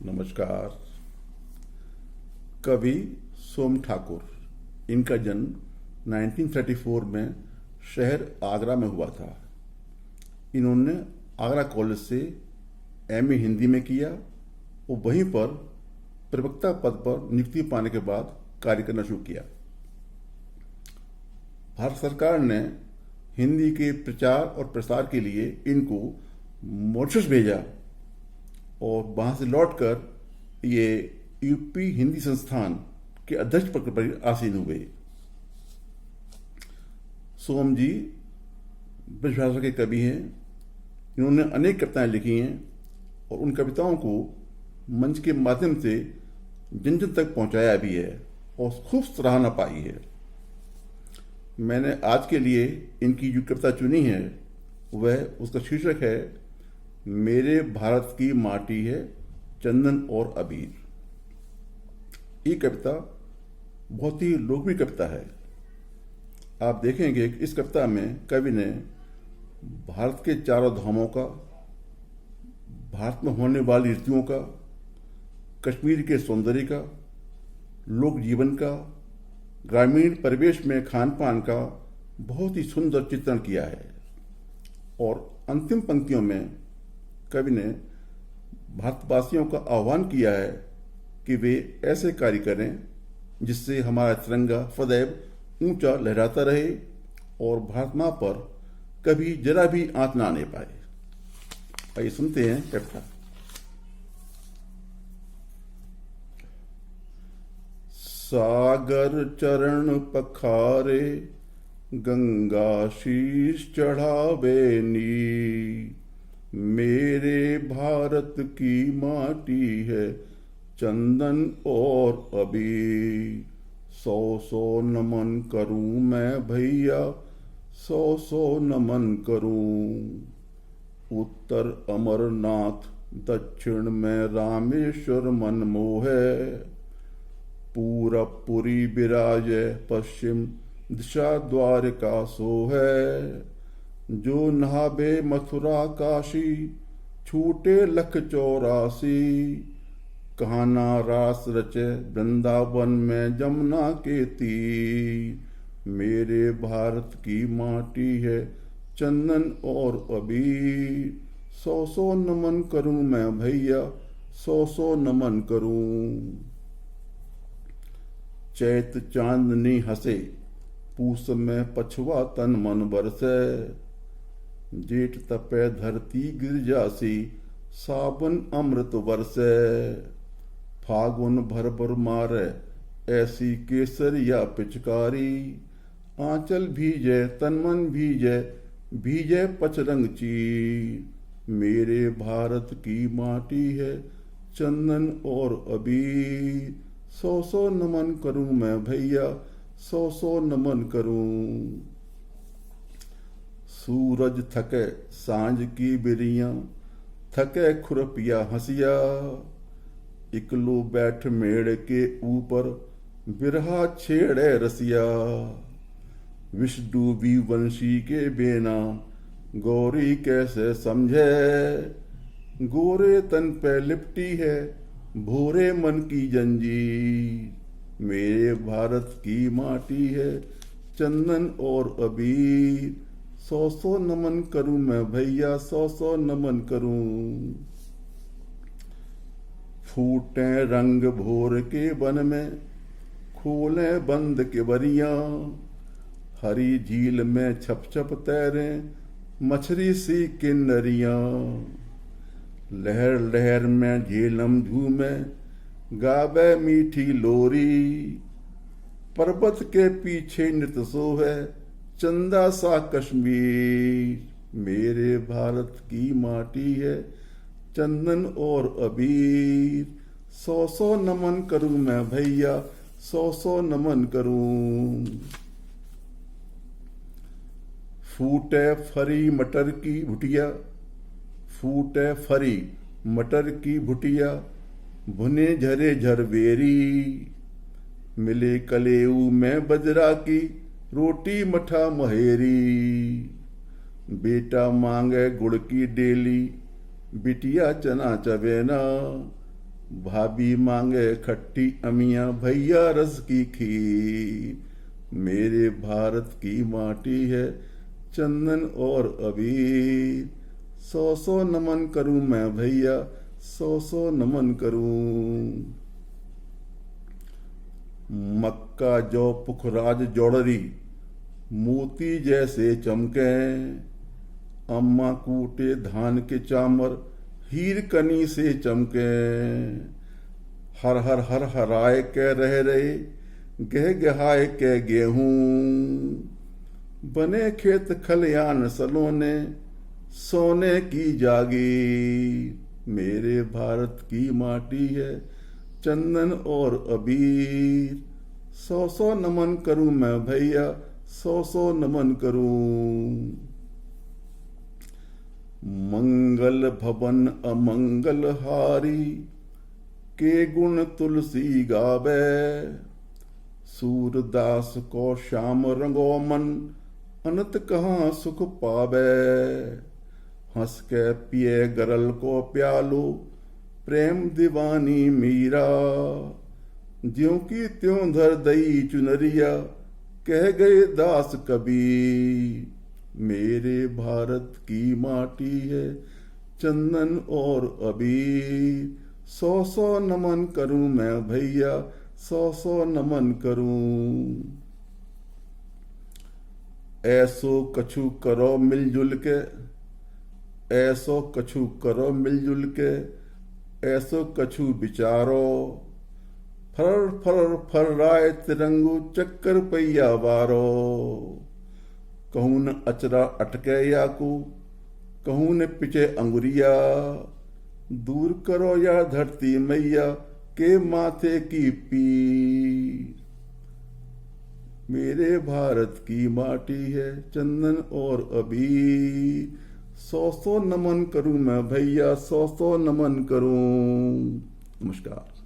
नमस्कार। कवि सोम ठाकुर, इनका जन्म 1934 में शहर आगरा में हुआ था। इन्होंने आगरा कॉलेज से एमए हिंदी में किया और वहीं पर प्रवक्ता पद पर नियुक्ति पाने के बाद कार्य करना शुरू किया। भारत सरकार ने हिंदी के प्रचार और प्रसार के लिए इनको मॉरिशस भेजा और वहां से लौटकर ये यूपी हिंदी संस्थान के अध्यक्ष पद पर आसीन हुए। सोम जी ब्रजभाषा के कवि हैं। इन्होंने अनेक कविताएं लिखी हैं और उन कविताओं को मंच के माध्यम से जन जन तक पहुंचाया भी है और खूब सराहना पाई है। मैंने आज के लिए इनकी जो कविता चुनी है वह उसका शीर्षक है मेरे भारत की माटी है चंदन और अबीर। ये कविता बहुत ही लोकप्रिय कविता है। आप देखेंगे कि इस कविता में कवि ने भारत के चारों धामों का, भारत में होने वाली ऋतुओं का, कश्मीर के सौंदर्य का, लोक जीवन का, ग्रामीण परिवेश में खान पान का बहुत ही सुंदर चित्रण किया है। और अंतिम पंक्तियों में कवि ने भारतवासियों का आह्वान किया है कि वे ऐसे कार्य करें जिससे हमारा तिरंगा सदैव ऊंचा लहराता रहे और भारत मां पर कभी जरा भी आंच ना आने पाए। आइए सुनते हैं कविता। सागर चरण पखारे गंगा शीश चढ़ावे नी, मेरे भारत की माटी है चंदन और अबीर। सौ सौ नमन करूं मैं भैया, सौ सौ नमन करूं। उत्तर अमरनाथ, दक्षिण में रामेश्वर मन मोहे, पूरब पुरी विराजे, पश्चिम दिशा द्वारका सोहे। जो नहाबे मथुरा काशी, छूटे लख 84। कहाना रास रचे वृंदावन में जमुना के तीर। मेरे भारत की माटी है चंदन और अबीर। सौ सौ नमन करूं मैं भैया, सौ सौ नमन करूं। चैत चांदनी हंसे, पूस में पछुआ तन मन बरसे। जेठ तपे धरती गिर जासी, सावन अमृत बरसे। फागुन भर भर मारे, ऐसी केसरिया पिचकारी। आंचल भीजे तन मन भीजे, भीजे पचरंग चीर। मेरे भारत की माटी है चंदन और अबीर। सौ सौ नमन करूं मैं भैया, सौ सौ नमन करूं। सूरज थके सांझ की बिरियां, थके खुरपिया हंसिया। इकलो बैठ मेड़ के ऊपर, बिरहा छेड़े रसिया। विष डूबी वंशी के बेना, गौरी कैसे समझे। गोरे तन पे लिपटी है भोरे मन की जंजीर। मेरे भारत की माटी है चंदन और अबीर। सौ सौ नमन करूं मैं भैया, सौ सौ नमन करूं। फूटे रंग भोर के वन में, खोले बंद के बरियां। हरी झील में छप छप तैरे मछली सी किन्नरियां। लहर लहर में झेलम झूमे, गावे मीठी लोरी। पर्वत के पीछे नृत्य सोहे, चंदा सा कश्मीर। मेरे भारत की माटी है चंदन और अबीर। सौ सौ नमन करूं मैं भैया, सौ सौ नमन करूं। फूटे फरी मटर की भुटिया, फूटे फरी मटर की भुटिया। भुने झरे झरबेरी, मिले कलेऊ में बजरा की रोटी मठा महेरी। बेटा मांगे गुड़ की डेली, बिटिया चना चबेना। भाभी मांगे खट्टी अमियां, भैया रस की खीर। मेरे भारत की माटी है चंदन और अबीर। 100 नमन करूं मैं भैया, 100 नमन करूं। मक्का जौ पुखराज जौड़री, मोती जैसे चमके। अम्मा कूटे धान के चामर, हीर कनी से चमके। हर हर हर हराए कह रह रहे, गह गहाए कह गेहूं। बने खेत खलियान सलोने, सोने की जागीर। मेरे भारत की माटी है चंदन और अबीर। 100 नमन करूं मैं भैया, 100 नमन करूं। मंगल भवन अमंगल हारी, के गुण तुलसी गावे। सूरदास को श्याम रंगो मन, अनत कहाँ सुख पावे। हंस के पिए गरल को प्यालो, प्रेम दीवानी मीरा। ज्यों की त्यों धर दई चुनरिया, कह गए दास कबीर। मेरे भारत की माटी है चंदन और अबीर। 100 नमन करूं मैं भैया, 100 नमन करूं। ऐसो कछु करो मिलजुल के, ऐसो कछु करो मिलजुल के। ऐसो कछु विचारो, फर फर फर राय तिरंगु चक्कर पैया वारो। कहूं न अचरा अटके याकू, कहूं न पिछे अंगुरिया। दूर करो या धरती मैया, के माथे की पीर। मेरे भारत की माटी है चंदन और अबीर। 100 नमन करूं मैं भैया, 100 नमन करूं। नमस्कार।